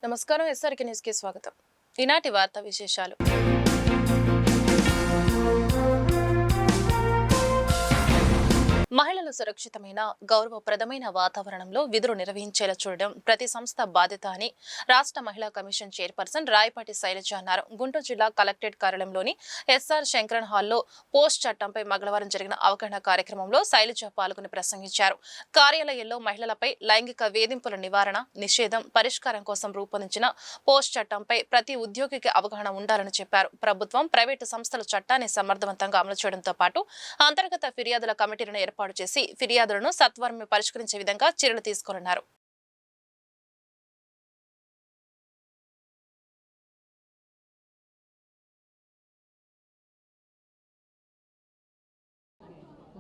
నమస్కారం. ఎస్ఆర్‌కే న్యూస్‌కి స్వాగతం. ఈనాటి వార్తా విశేషాలు. మహిళలు సురక్షితమైన గౌరవప్రదమైన వాతావరణంలో విధులు నిర్వహించేలా చూడడం ప్రతి సంస్థ బాధ్యత అని రాష్ట్ర మహిళా కమిషన్ చైర్పర్సన్ రాయపాటి శైలజ అన్నారు. గుంటూరు జిల్లా కలెక్టరేట్ కార్యాలయంలోని ఎస్ఆర్ శంకరన్ హాల్లో పోస్ట్ చట్టంపై మంగళవారం జరిగిన అవగాహన కార్యక్రమంలో శైలజ పాల్గొని ప్రసంగించారు. కార్యాలయంలో మహిళలపై లైంగిక వేధింపుల నివారణ, నిషేధం, పరిష్కారం కోసం రూపొందించిన పోస్ట్ చట్టంపై ప్రతి ఉద్యోగికి అవగాహన ఉండాలని చెప్పారు. ప్రభుత్వం, ప్రైవేటు సంస్థలు చట్టాన్ని సమర్థవంతంగా అమలు చేయడంతో పాటు అంతర్గత ఫిర్యాదుల కమిటీలను ఏర్పాటు చేసి ఫిర్యాదులను సత్వరమే పరిష్కరించే విధంగా చర్యలు తీసుకోనున్నారు.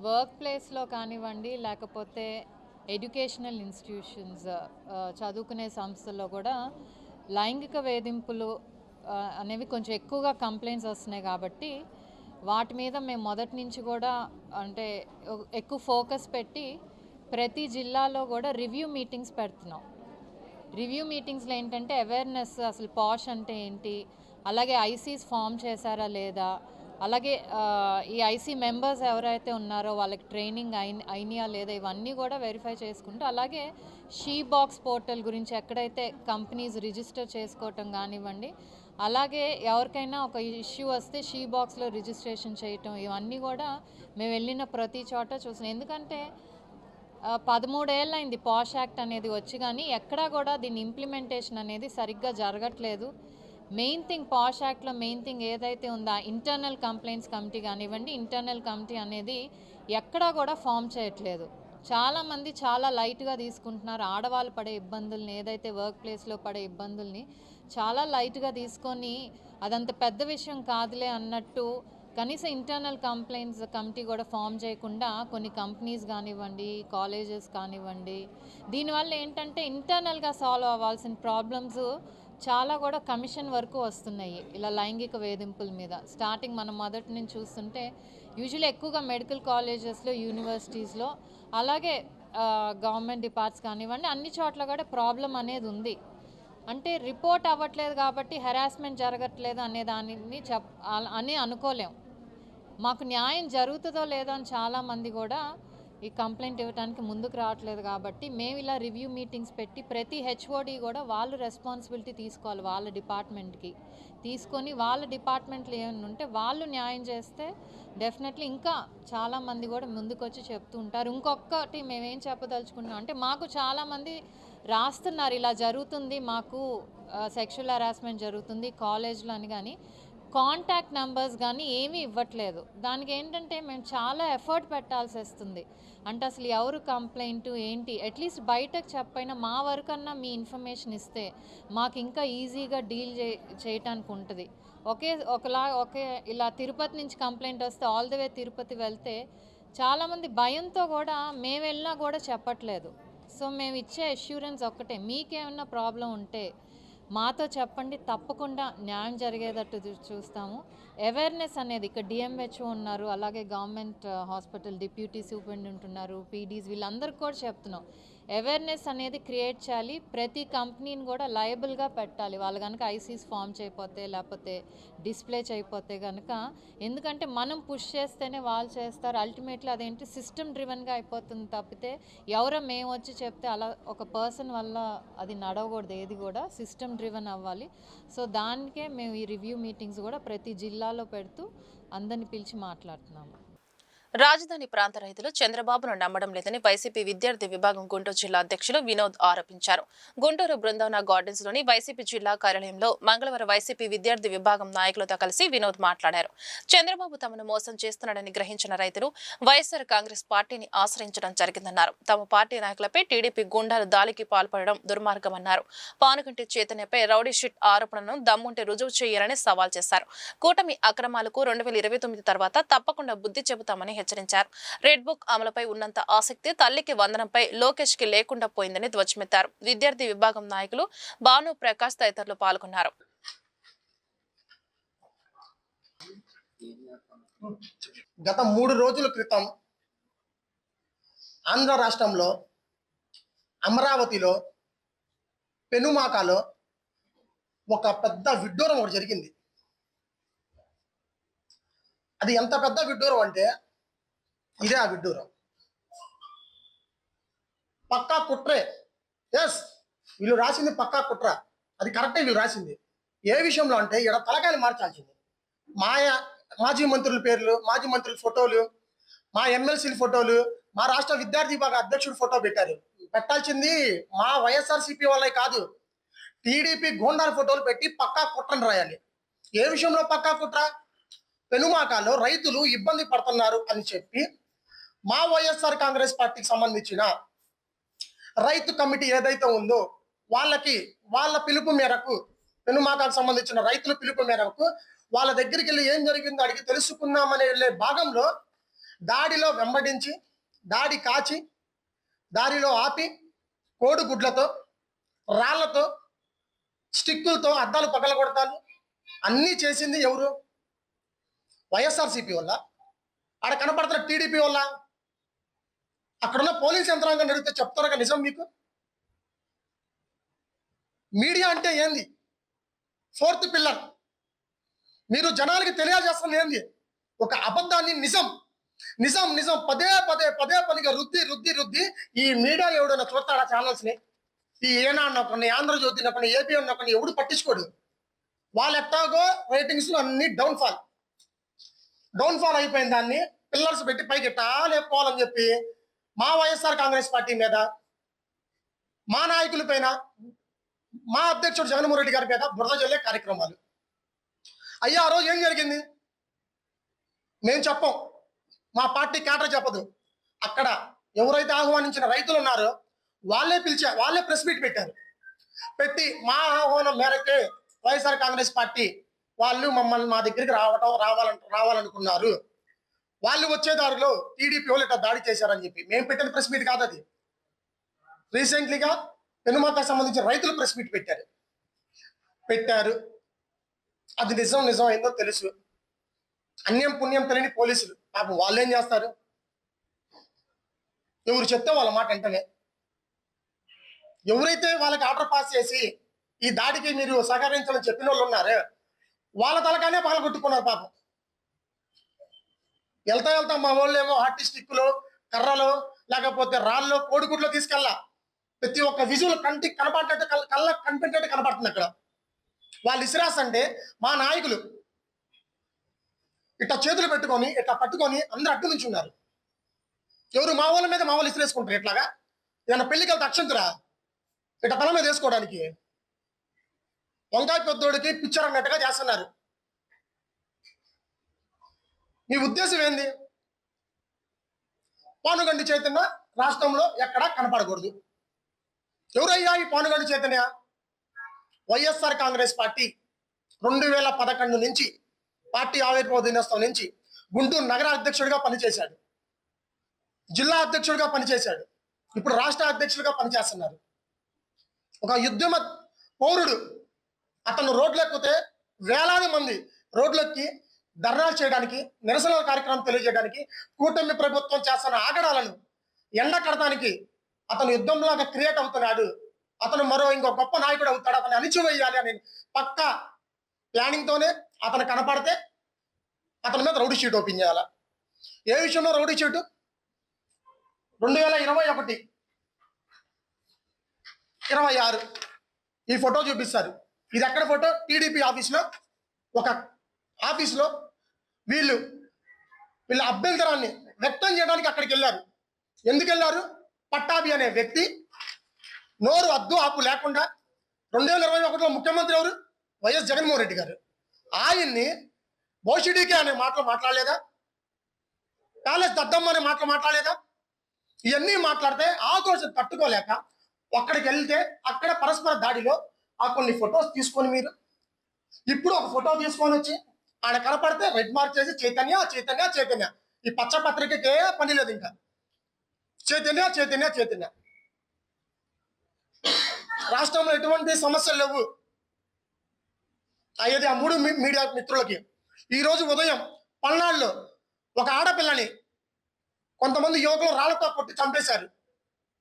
వర్క్ ప్లేస్లో కానివ్వండి, లేకపోతే ఎడ్యుకేషనల్ ఇన్స్టిట్యూషన్స్, చదువుకునే సంస్థల్లో కూడా లైంగిక వేధింపులు అనేవి కొంచెం ఎక్కువగా కంప్లైంట్స్ వస్తున్నాయి. కాబట్టి వాటి మీద మేము మొదటి నుంచి కూడా అంటే ఎక్కువ ఫోకస్ పెట్టి ప్రతి జిల్లాలో కూడా రివ్యూ మీటింగ్స్ పెడుతున్నాం. రివ్యూ మీటింగ్స్లో ఏంటంటే అవేర్నెస్, అసలు పాష్ అంటే ఏంటి, అలాగే ఐసీస్ ఫామ్ చేశారా లేదా, అలాగే ఈ ఐసీ మెంబర్స్ ఎవరైతే ఉన్నారో వాళ్ళకి ట్రైనింగ్ అయినాయా లేదా, ఇవన్నీ కూడా వెరిఫై చేసుకుంటూ, అలాగే షీ బాక్స్ పోర్టల్ గురించి ఎక్కడైతే కంపెనీస్ రిజిస్టర్ చేసుకోవటం కానివ్వండి, అలాగే ఎవరికైనా ఒక ఇష్యూ వస్తే షీ బాక్స్లో రిజిస్ట్రేషన్ చేయటం, ఇవన్నీ కూడా మేము వెళ్ళిన ప్రతి చోట చూసినాం. ఎందుకంటే 13 ఏళ్ళైంది పాష్ యాక్ట్ అనేది వచ్చి, కానీ ఎక్కడా కూడా దీని ఇంప్లిమెంటేషన్ అనేది సరిగ్గా జరగట్లేదు. మెయిన్ థింగ్ పాష్ యాక్ట్లో మెయిన్ థింగ్ ఏదైతే ఉందో ఇంటర్నల్ కంప్లైంట్స్ కమిటీ కానివ్వండి, ఇంటర్నల్ కమిటీ అనేది ఎక్కడా కూడా ఫామ్ చేయట్లేదు. చాలామంది చాలా లైట్గా తీసుకుంటున్నారు. ఆడవాళ్ళు పడే ఇబ్బందుల్ని, ఏదైతే వర్క్ ప్లేస్లో పడే ఇబ్బందుల్ని చాలా లైట్గా తీసుకొని అదంత పెద్ద విషయం కాదులే అన్నట్టు కనీసం ఇంటర్నల్ కంప్లైంట్స్ కమిటీ కూడా ఫామ్ చేయకుండా కొన్ని కంపెనీస్ కానివ్వండి, కాలేజెస్ కానివ్వండి, దీనివల్ల ఏంటంటే ఇంటర్నల్గా సాల్వ్ అవ్వాల్సిన ప్రాబ్లమ్స్ చాలా కూడా కమిషన్ వరకు వస్తున్నాయి. ఇలా లైంగిక వేధింపుల మీద స్టార్టింగ్ మనం మొదటి నుంచి చూస్తుంటే యూజువల్లీ ఎక్కువగా మెడికల్ కాలేజెస్లో, యూనివర్సిటీస్లో, అలాగే గవర్నమెంట్ డిపార్ట్స్ కానివ్వండి, అన్ని చోట్ల కూడా ప్రాబ్లం అనేది ఉంది. అంటే రిపోర్ట్ అవ్వట్లేదు కాబట్టి హెరాస్మెంట్ జరగట్లేదు అనే దానిని అని అనుకోలేం. మాకు న్యాయం జరుగుతుందో లేదో అని చాలామంది కూడా ఈ కంప్లైంట్ ఇవ్వడానికి ముందుకు రావట్లేదు. కాబట్టి మేము ఇలా రివ్యూ మీటింగ్స్ పెట్టి ప్రతి హెచ్ఓడి కూడా వాళ్ళు రెస్పాన్సిబిలిటీ తీసుకోవాలి. వాళ్ళ డిపార్ట్మెంట్కి తీసుకొని వాళ్ళ డిపార్ట్మెంట్లో ఏమైనా ఉంటే వాళ్ళు న్యాయం చేస్తే డెఫినెట్లీ ఇంకా చాలామంది కూడా ముందుకు వచ్చి చెప్తూ ఉంటారు. ఇంకొకటి మేమేం చెప్పదలుచుకున్నాం అంటే, మాకు చాలామంది రాస్తున్నారు ఇలా జరుగుతుంది, మాకు సెక్షువల్ హెరాస్మెంట్ జరుగుతుంది కాలేజ్లో అని, కానీ కాంటాక్ట్ నెంబర్స్ కానీ ఏమీ ఇవ్వట్లేదు. దానికి ఏంటంటే మేము చాలా ఎఫర్ట్ పెట్టాల్సి వస్తుంది. అంటే అసలు ఎవరు కంప్లైంట్ ఏంటి, అట్లీస్ట్ బయటకు చెప్పైనా మా వరకన్నా మీ ఇన్ఫర్మేషన్ ఇస్తే మాకు ఇంకా ఈజీగా డీల్ చేయటానికి ఉంటుంది. ఒకే ఇలా తిరుపతి నుంచి కంప్లైంట్ వస్తే ఆల్ ది వే తిరుపతి వెళ్తే చాలామంది భయంతో కూడా మేము వెళ్ళినా కూడా చెప్పట్లేదు. సో మేము ఇచ్చే అష్యూరెన్స్ ఒక్కటే, మీకేమన్నా ప్రాబ్లం ఉంటే మాతో చెప్పండి, తప్పకుండా న్యాయం జరిగేటట్టు చూస్తాము. అవేర్నెస్ అనేది ఇక్కడ డిఎంహెచ్ఓ ఉన్నారు, అలాగే గవర్నమెంట్ హాస్పిటల్ డిప్యూటీ సూపరింటెండెంట్ ఉన్నారు, పీడీస్, వీళ్ళందరికీ కూడా చెప్తున్నాం. అవేర్నెస్ అనేది క్రియేట్ చేయాలి. ప్రతి కంపెనీని కూడా లయబుల్గా పెట్టాలి వాళ్ళు కనుక ఐసీస్ ఫామ్ చేయకపోతే, లేకపోతే డిస్ప్లే చేయకపోతే కనుక. ఎందుకంటే మనం పుష్ చేస్తేనే వాళ్ళు చేస్తారు. అల్టిమేట్లీ అదేంటి సిస్టమ్ డ్రివెన్గా అయిపోతుంది తప్పితే ఎవరో మేము వచ్చి చెప్తే అలా ఒక పర్సన్ వల్ల అది నడవకూడదు. ఏది కూడా సిస్టమ్ డ్రివెన్ అవ్వాలి. సో దానికే మేము ఈ రివ్యూ మీటింగ్స్ కూడా ప్రతి జిల్లాలో పెడుతూ అందరిని పిలిచి మాట్లాడుతున్నాము. రాజధాని ప్రాంత రైతులు చంద్రబాబును నమ్మడం లేదని వైసీపీ విద్యార్థి విభాగం గుంటూరు జిల్లా అధ్యక్షులు వినోద్ ఆరోపించారు. గుంటూరు బృందావన గార్డెన్స్ లోని వైసీపీ జిల్లా కార్యాలయంలో మంగళవారం వైసీపీ విద్యార్థి విభాగం నాయకులతో కలిసి వినోద్ మాట్లాడారు. చంద్రబాబు తమను మోసం చేస్తున్నాడని గ్రహించిన రైతులు వైఎస్ఆర్ కాంగ్రెస్ పార్టీని ఆశ్రయించడం జరిగిందన్నారు. తమ పార్టీ నాయకులపై టీడీపీ గుండాలు దాడికి పాల్పడడం దుర్మార్గమన్నారు. పానుగంటి చైతన్యపై రౌడీ షీట్ ఆరోపణలను దమ్ముంటే రుజువు చేయాలని సవాల్ చేశారు. కూటమి అక్రమాలకు 2029 తర్వాత తప్పకుండా బుద్ధి చెబుతామని హెచ్చరించారు. రెడ్ బుక్ అమలుపై ఉన్నంత ఆసక్తి తల్లికి వందనంపై లోకేష్ కి లేకుండా పోయిందని ధ్వజమెత్తారు. విద్యార్థి విభాగం నాయకులు భాను ప్రకాష్ తదితరులు పాల్గొన్నారు. గత 3 రోజుల క్రితం ఆంధ్ర రాష్ట్రంలో అమరావతిలో పెనుమాకలో ఒక పెద్ద విడ్డూరం ఒకటి జరిగింది. అది ఎంత పెద్ద విడ్డూరం అంటే ఇదే ఆ విడ్డూరం. పక్కా కుట్రే. ఎస్, వీళ్ళు రాసింది పక్కా కుట్ర. అది కరెక్టే వీళ్ళు రాసింది. ఏ విషయంలో అంటే ఇక్కడ తలకాయలు మార్చాల్సింది. మాయా మాజీ మంత్రుల పేర్లు, మాజీ మంత్రుల ఫోటోలు, మా ఎమ్మెల్సీల ఫోటోలు, మా రాష్ట్ర విద్యార్థి విభాగ అధ్యక్షుడు ఫోటో పెట్టారు. పెట్టాల్సింది మా వైఎస్ఆర్సీపీ వాళ్ళే కాదు, టీడీపీ గోండాల ఫోటోలు పెట్టి పక్కా కుట్రని రాయాలి. ఏ విషయంలో పక్కా కుట్ర? పెనుమాకాలో రైతులు ఇబ్బంది పడుతున్నారు అని చెప్పి మా వైఎస్ఆర్ కాంగ్రెస్ పార్టీకి సంబంధించిన రైతు కమిటీ ఏదైతే ఉందో వాళ్ళ పిలుపు మేరకు, పెనుమాకాకు సంబంధించిన రైతుల పిలుపు మేరకు వాళ్ళ దగ్గరికి వెళ్ళి ఏం జరిగిందో అడిగి తెలుసుకుందామని వెళ్ళే భాగంలో దాడిలో వెంబడించి, దాడి కాచి, దారిలో ఆపి, కోడిగుడ్లతో, రాళ్లతో, స్టిక్కులతో అద్దాలు పగలగొడతారు. అన్నీ చేసింది ఎవరు? వైఎస్ఆర్సీపీ వల్ల. ఆడ కనపడుతున్న టీడీపీ వల్ల. అక్కడున్న పోలీస్ యంత్రాంగం అడిగితే చెప్తారు కదా నిజం మీకు. మీడియా అంటే ఏంది? Fourth pillar. మీరు జనాలకి తెలియజేస్తుంది ఏంది? ఒక అబద్ధాన్ని నిజం నిజం నిజం పదే పనిగా రుద్ది ఈ మీడియా ఎవడన్నా చూస్తాడా ఛానల్స్ని? ఈ ఏనాడు నొక్కని, ఆంధ్రజ్యోతి నొక్కని, ఏపీ నొక్కని ఎవడు పట్టించుకోడు. వాళ్ళు ఎట్టాగో రేటింగ్స్ అన్ని డౌన్ఫాల్ అయిపోయిన దాన్ని పిల్లర్స్ పెట్టి పైకి ఎట్టా లేపుకోవాలని చెప్పి మా వైఎస్ఆర్ కాంగ్రెస్ పార్టీ మీద, మా నాయకుల పైన, మా అధ్యక్షుడు జగన్మోహన్ రెడ్డి గారి మీద బురద జల్లే కార్యక్రమాలు. అయ్యా, ఆ రోజు ఏం జరిగింది మేము చెప్పం, మా పార్టీ క్యాడర్ చెప్పదు. అక్కడ ఎవరైతే ఆహ్వానించిన రైతులు ఉన్నారో వాళ్ళే ప్రెస్ మీట్ పెట్టి మా ఆహ్వానం మేరకే వైఎస్ఆర్ కాంగ్రెస్ పార్టీ వాళ్ళు మమ్మల్ని మా దగ్గరికి రావాలనుకున్నారు. వాళ్ళు వచ్చే దారిలో టీడీపీ వాళ్ళు ఇట్లా దాడి చేశారని చెప్పి మేము పెట్టిన ప్రెస్ మీట్ కాదు అది. రీసెంట్లీగా పెనుమాకకు సంబంధించిన రైతులు ప్రెస్ మీట్ పెట్టారు. అది నిజం ఏందో తెలుసు. అన్యం పుణ్యం తెలియని పోలీసులు పాపం వాళ్ళు ఏం చేస్తారు? ఎవరు చెప్తే వాళ్ళ మాట వెంటనే. ఎవరైతే వాళ్ళకి ఆర్డర్ పాస్ చేసి ఈ దాడికి మీరు సహకరించాలని చెప్పిన వాళ్ళు ఉన్నారే వాళ్ళ తలకానే పగలగొట్టుకున్నారు పాపం. వెళ్తా మా వాళ్ళు ఏమో ఆర్టిస్టిక్లో, కర్రలో, లేకపోతే రాళ్ళలో, కోడిగుడ్లో తీసుకెళ్ళా. ప్రతి ఒక్క విజువల్ కంటికి కనపడేటట్టు, కళ్ళకు కనిపెట్టేట్టు కనపడుతుంది అక్కడ. వాళ్ళు ఇసిరాస్ అంటే మా నాయకులు ఇట్లా చేతులు పెట్టుకొని ఇట్లా పట్టుకొని అందరూ అడ్డు నుంచి ఉన్నారు. ఎవరు? మా వాళ్ళ మీద మా వాళ్ళు ఇసిరేసుకుంటారు. ఇట్లాగా ఏదైనా పెళ్లికి వెళ్తే అక్షంతురా ఇట్లా తల మీద వేసుకోవడానికి వంకాయ పెద్దోడికి పిక్చర్ అన్నట్టుగా చేస్తున్నారు. మీ ఉద్దేశం ఏంది? పానుగండి చైతన్య రాష్ట్రంలో ఎక్కడా కనపడకూడదు. ఎవరయ్యా ఈ పానుగండి చైతన్య? వైఎస్ఆర్ కాంగ్రెస్ పార్టీ 2011 నుంచి పార్టీ ఆవిర్భావ దినోత్సవం నుంచి గుంటూరు నగర అధ్యక్షుడిగా పనిచేశాడు, జిల్లా అధ్యక్షుడిగా పనిచేశాడు, ఇప్పుడు రాష్ట్ర అధ్యక్షుడిగా పనిచేస్తున్నారు. ఒక ఉద్యమ పౌరుడు. అతను రోడ్లెక్కితే వేలాది మంది రోడ్లెక్కి ధర్నాలు చేయడానికి, నిరసన కార్యక్రమం తెలియజేయడానికి, కూటమి ప్రభుత్వం చేస్తున్న ఆగడాలను ఎండ కడటానికి అతను యుద్ధంలాగా క్రియేట్ అవుతున్నాడు. అతను ఇంకో గొప్ప నాయకుడు అవుతాడు. అతను అణిచివేయాలి అని పక్క ప్లానింగ్ తోనే అతను కనపడితే అతని మీద రౌడీ షీట్ ఓపెన్ చేయాల. ఏ విషయంలో రౌడీ షీటు? 2021, 26 ఈ ఫోటో చూపిస్తారు. ఇది ఎక్కడ ఫోటో? టీడీపీ ఆఫీస్లో, ఒక ఆఫీస్లో వీళ్ళ అభ్యంతరాన్ని వ్యక్తం చేయడానికి అక్కడికి వెళ్ళారు. ఎందుకు వెళ్ళారు? పట్టాభి అనే వ్యక్తి నోరు అద్దు ఆపు లేకుండా 2021లో ముఖ్యమంత్రి ఎవరు? వైఎస్ జగన్మోహన్ రెడ్డి గారు. ఆయన్ని బోషిడీకే అనే మాటలు మాట్లాడలేదా? ప్యాలెస్ దద్దమ్మ అనే మాటలు మాట్లాడలేదా? ఇవన్నీ మాట్లాడితే ఆక్రోశం తట్టుకోలేక అక్కడికి వెళ్తే అక్కడ పరస్పర దాడిలో ఆ కొన్ని ఫొటోస్ తీసుకొని మీరు ఇప్పుడు ఒక ఫోటో తీసుకొని వచ్చి ఆడ కనపడితే రెడ్ మార్క్ చేసి చైతన్య ఈ పచ్చ పత్రికకే పని లేదు. ఇంకా చైతన్య రాష్ట్రంలో ఎటువంటి సమస్యలు లేవు. అయ్యేది ఆ 3 మీడియా మిత్రులకి. ఈరోజు ఉదయం పల్నాడులో ఒక ఆడపిల్లని కొంతమంది యువకులు రాళ్లతో కొట్టి చంపేశారు.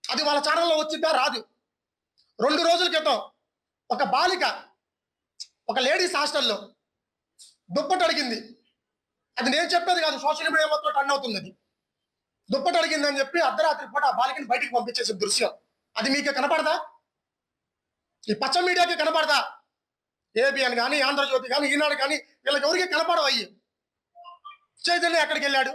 అది వాళ్ళ ఛానల్లో వచ్చిందా? రాదు. 2 రోజుల క్రితం ఒక బాలిక ఒక లేడీస్ హాస్టల్లో దుప్పటి అడిగింది. అది నేను చెప్పేది కాదు, సోషల్ మీడియా మొత్తం టర్న్ అవుతుంది. అది దుప్పటి అడిగింది అని చెప్పి అర్ధరాత్రి పూట ఆ బాలికని బయటికి పంపించేసే దృశ్యం అది మీకు కనపడదా? ఈ పచ్చ మీడియాకి కనపడదా? ఏబిఎన్ కానీ, ఆంధ్రజ్యోతి కానీ, ఈనాడు కానీ వీళ్ళకి ఎవరికి కనపడవు అయ్యి. చైతన్య ఎక్కడికి వెళ్ళాడు?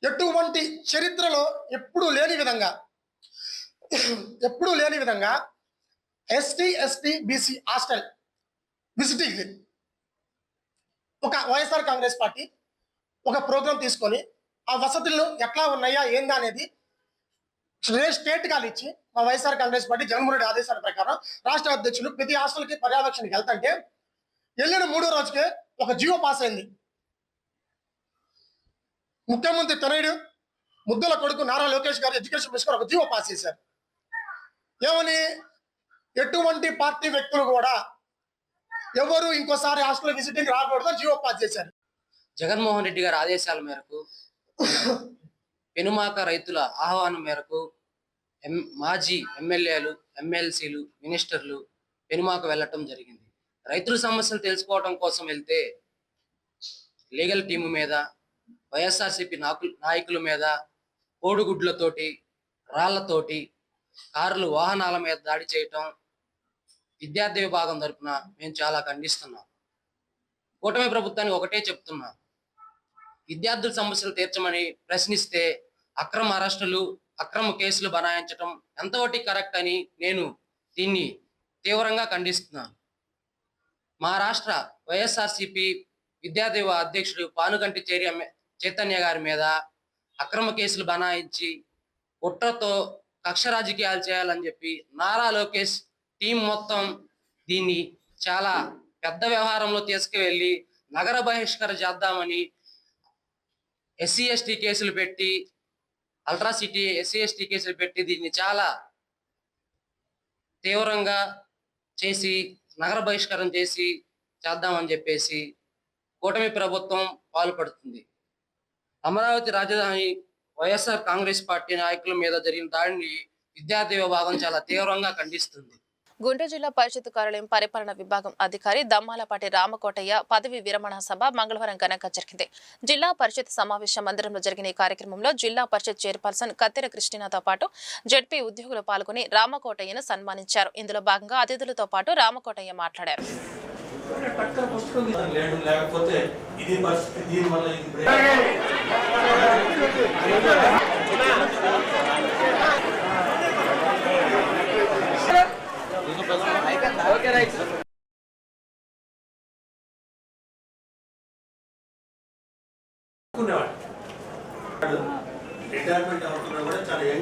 ఎటువంటి చరిత్రలో ఎప్పుడూ లేని విధంగా ఎస్టీ బీసీ హాస్టల్ విజిటింగ్ ఒక వైఎస్ఆర్ కాంగ్రెస్ పార్టీ ఒక ప్రోగ్రాం తీసుకొని ఆ వసతులు ఎట్లా ఉన్నాయా ఏందా అనేది స్టేట్ కాలు ఇచ్చి మా వైఎస్ఆర్ కాంగ్రెస్ పార్టీ జగన్మోహన్ రెడ్డి ఆదేశాల ప్రకారం రాష్ట్ర అధ్యక్షులు ప్రతి హాస్టల్కి పర్యవేక్షణకి వెళ్తుంటే వెళ్ళిన 3వ రోజుకే ఒక జియో పాస్ అయింది. ముఖ్యమంత్రి తనయుడు ముద్దుల కొడుకు నారా లోకేష్ గారు ఎడ్యుకేషన్ మినిస్టర్ ఒక జియో పాస్ చేశారు. ఏమని? ఎటువంటి పార్టీ వ్యక్తులు కూడా ఎవరు ఇంకోసారి హాస్టల్ విజిటింగ్ రాకూడదు జియో పాస్ చేశారు. జగన్మోహన్ రెడ్డి గారి ఆదేశాల మేరకు పెనుమాక రైతుల ఆహ్వానం మేరకు మాజీ ఎమ్మెల్యేలు, ఎమ్మెల్సీలు, మినిస్టర్లు పెనుమాక వెళ్ళటం జరిగింది. రైతుల సమస్యలు తెలుసుకోవడం కోసం వెళ్తే లీగల్ టీము మీద, వైఎస్ఆర్సీపీ నాయకుల మీద కోడిగుడ్లతోటి, రాళ్లతోటి, కార్లు, వాహనాల మీద దాడి చేయటం విద్యార్థి విభాగం తరపున మేము చాలా ఖండిస్తున్నాం. కూటమి ప్రభుత్వానికి ఒకటే చెప్తున్నా, విద్యార్థుల సమస్యలు తీర్చమని ప్రశ్నిస్తే అక్రమ అరెస్టులు, అక్రమ కేసులు బనాయించడం ఎంతవరకు కరెక్ట్ అని నేను దీన్ని తీవ్రంగా ఖండిస్తున్నాను. మా రాష్ట్ర వైఎస్ఆర్సీపీ విద్యార్థి అధ్యక్షుడు పానుగంటి చైతన్య గారి మీద అక్రమ కేసులు బనాయించి కుట్రతో కక్ష రాజకీయాలు చేయాలని చెప్పి నారా లోకేష్ టీం మొత్తం దీన్ని చాలా పెద్ద వ్యవహారంలో తీసుకువెళ్ళి నగర బహిష్కరణ చేద్దామని ఎస్సీ ఎస్టీ కేసులు పెట్టి, అల్ట్రాసిటీ ఎస్సీ ఎస్టీ కేసులు పెట్టి దీన్ని చాలా తీవ్రంగా చేసి నగర బహిష్కరణ చేద్దామని చెప్పేసి కూటమి ప్రభుత్వం పాల్పడుతుంది. అమరావతి రాజధాని వైఎస్ఆర్ కాంగ్రెస్ పార్టీ నాయకుల మీద జరిగిన దాడిని విద్యార్థి విభాగం చాలా తీవ్రంగా ఖండిస్తుంది. గుంటూరు జిల్లా పరిషత్ కార్యాలయం పరిపాలన విభాగం అధికారి దమ్మాలపాటి రామకోటయ్య పదవి విరమణ సభ మంగళవారం ఘనంగా జరిగింది. జిల్లా పరిషత్ సమావేశ మందిరంలో జరిగిన ఈ కార్యక్రమంలో జిల్లా పరిషత్ చైర్పర్సన్ కత్తెర కృష్ణతో పాటు జెడ్పీ ఉద్యోగులు పాల్గొని రామకోటయ్యను సన్మానించారు. ఇందులో భాగంగా అతిథులతో పాటు రామకోటయ్య మాట్లాడారు.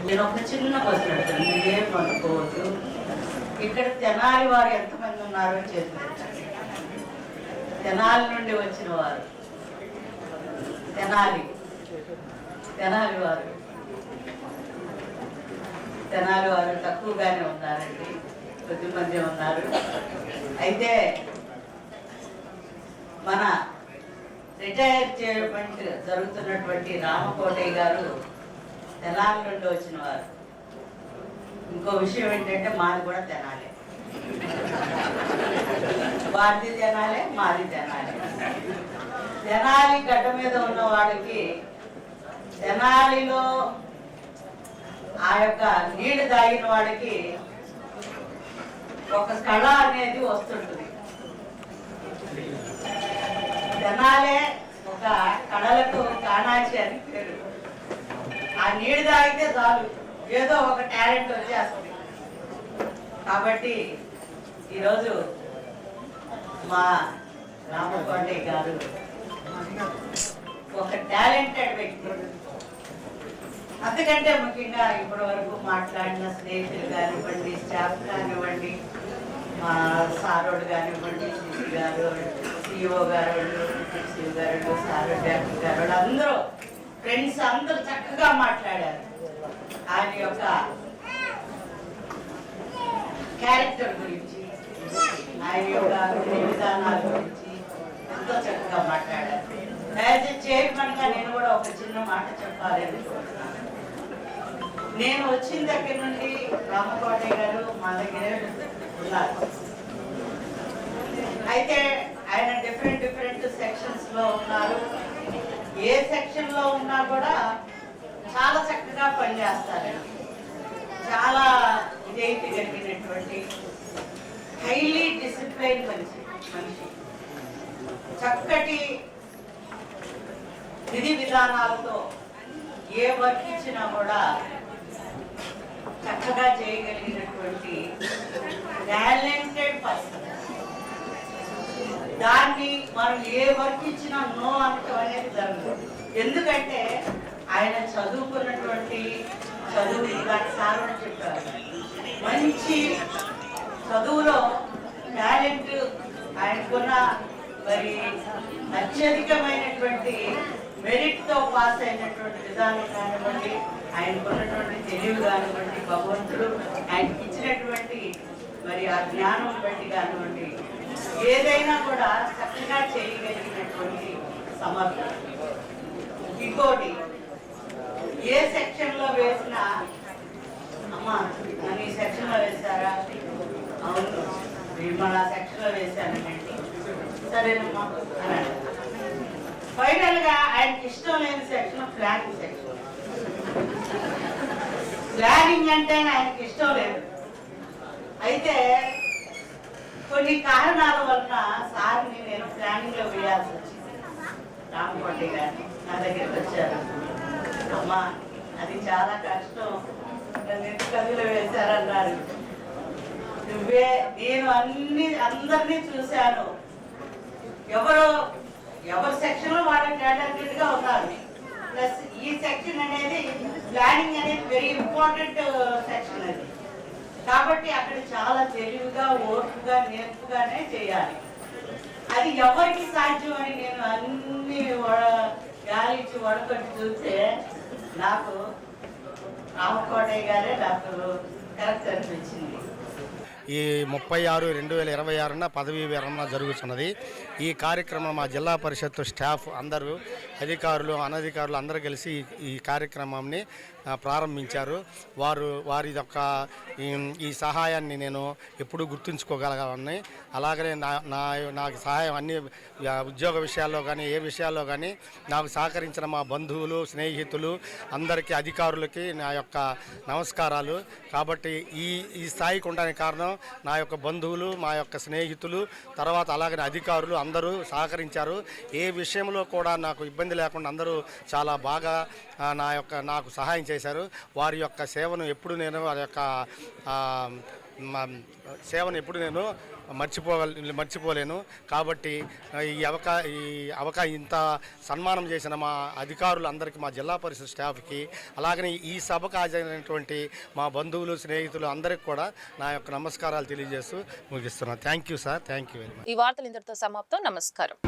నేను ఒక చిన్న క్వశ్చన్ అడుగుతాను, మీరేం అనుకోవద్దు. ఇక్కడ తెనాలి వారు ఎంతమంది ఉన్నారో చేతులెత్తండి. తెనాలి నుండి వచ్చిన వారు, తెనాలి వారు తక్కువగానే ఉన్నారండి, కొద్దిమంది ఉన్నారు. అయితే మన రిటైర్మెంట్ జరుగుతున్నటువంటి రామకోటయ్య గారు తెనాలి నుండి వచ్చిన వారు. ఇంకో విషయం ఏంటంటే మాది కూడా తెనాలి, వారిది తెనాలి, మాది తెనాలి. తెనాలి గడ్డ మీద ఉన్న వాడికి తెనాలిలో ఆ యొక్క నీళ్లు తాగిన వాడికి ఒక కళ అనేది వస్తుంటుంది. తెనాలే ఒక కళలకు కాణాచి అని పేరు. ఆ నీళ్ళు తాగితే చాలు, ఏదో ఒక టాలెంట్ వచ్చేస్తుంది. కాబట్టి ఈరోజు మా రామకోటయ్య గారు ఒక టాలెంటెడ్ వ్యక్తి. అంతకంటే ముఖ్యంగా ఇప్పటి వరకు మాట్లాడిన స్నేహితులు కానివ్వండి, స్టాఫ్ కానివ్వండి, మా సారోడు కానివ్వండి, సిసి గారు, సిఇఓ గారు, సిఇఓ గారు, సారోడు డాక్టర్ గారు, అందరూ ఫ్రెండ్స్ అందరూ చక్కగా మాట్లాడారు. ఆయన యొక్క క్యారెక్టర్ గురించి, ఆయన యొక్క విధానాల గురించి ఎంతో చక్కగా మాట్లాడారు. యాజ్ ఎ చైర్మన్ గా నేను కూడా ఒక చిన్న మాట చెప్పాలి అనుకుంటున్నాను. నేను వచ్చిన దగ్గర నుండి రామకోటయ్య గారు మా దగ్గరే ఉన్నారు. అయితే ఆయన డిఫరెంట్ సెక్షన్స్ లో ఉన్నారు. ఏ సెక్షన్ లో ఉన్నా కూడా చాలా చక్కగా పనిచేస్తారు. చాలా ఇదైతే కలిగినటువంటి హైలీ డిసిప్లైన్ మనిషి. చక్కటి విధి విధానాలతో ఏ వర్క్ ఇచ్చినా కూడా చక్కగా చేయగలిగినటువంటి టాలెంటెడ్ పర్సన్. దాన్ని మనం ఏ వర్క్ ఇచ్చినా నో అనటం అనేది జరగదు. ఎందుకంటే ఆయన చదువుకున్నటువంటి చదువు ఇలాంటి సార్ చెప్పారు, మంచి చదువులో టాలెంట్ ఆయనకున్న మరి అత్యధికమైనటువంటి మెరిట్తో పాస్ అయినటువంటి విధానం కానివ్వండి, ఆయనకున్నటువంటి తెలివి కానివ్వండి, భగవంతుడు ఆయనకి ఇచ్చినటువంటి మరి ఆ జ్ఞానం బట్టి కానివ్వండి, ఏదైనా కూడా చక్కగా చేయగలిగినటువంటి సమర్థత. ఇంకోటి, ఏ సెక్షన్లో వేసినా అమ్మా నన్ను ఈ సెక్షన్లో వేశారా, అవును మన సెక్షన్లో వేశానండి, సరేనమ్మా అన్నాడు. ఫైనల్గా ఆయనకి ఇష్టం లేని సెక్షన్ ప్లానింగ్ సెక్షన్. ప్లానింగ్ అంటే ఆయనకి ఇష్టం లేదు. అయితే కొన్ని కారణాల వలన సార్ని నేను ప్లానింగ్లో వేయాల్సి వచ్చింది. రామకోటి గారిని నా దగ్గరికి వచ్చారు, అమ్మా అది చాలా కష్టం, నన్ను కవిలో వేశారన్నారు. నేను అందరినీ చూశాను, ఎవరి సెక్షన్ లో వాళ్ళ టాలెంటెడ్ గా ఉన్నారు. ప్లస్ ఈ సెక్షన్ అనేది ప్లానింగ్ అనేది వెరీ ఇంపార్టెంట్ సెక్షన్ అది. కాబట్టి అక్కడ చాలా తెలివిగా ఓర్పుగా నేర్పుగానే చేయాలి. అది ఎవరికి సాధ్యం అని నేను అన్ని గాలించి వడకొట్టి చూస్తే నాకు రామకోటయ్య గారే నాకు కరెక్ట్ అనిపించింది. ఈ 30/6/2026 పదవీ విరమణ జరుగుతున్నది. ఈ కార్యక్రమం మా జిల్లా పరిషత్ స్టాఫ్ అందరూ, అధికారులు అనధికారులు అందరూ కలిసి ఈ కార్యక్రమాన్ని ప్రారంభించారు. వారి యొక్క ఈ సహాయాన్ని నేను ఎప్పుడూ గుర్తుంచుకోగలగాలని, అలాగనే నాకు సహాయం అన్ని ఉద్యోగ విషయాల్లో కానీ ఏ విషయాల్లో కానీ నాకు సహకరించిన మా బంధువులు, స్నేహితులు అందరికీ, అధికారులకి నా యొక్క నమస్కారాలు. కాబట్టి ఈ స్థాయికి ఉండడానికి కారణం నా యొక్క బంధువులు, మా యొక్క స్నేహితులు, తర్వాత అలాగనే అధికారులు అందరూ సహకరించారు. ఏ విషయంలో కూడా నాకు ఇబ్బంది లేకుండా అందరూ చాలా బాగా నాకు సహాయం చేశారు. వారి యొక్క సేవను ఎప్పుడు నేను మర్చిపోలేను. కాబట్టి ఇంత సన్మానం చేసిన మా అధికారులందరికీ, మా జిల్లా పరిషత్ స్టాఫ్కి, అలాగనే ఈ సభకు హాజరైనటువంటి మా బంధువులు, స్నేహితులు అందరికీ కూడా నా యొక్క నమస్కారాలు తెలియజేస్తూ ముగిస్తున్నాను. Thank you sir, thank you very much. ఈ వార్తలు ఇంతటితో సమాప్తం. నమస్కారం.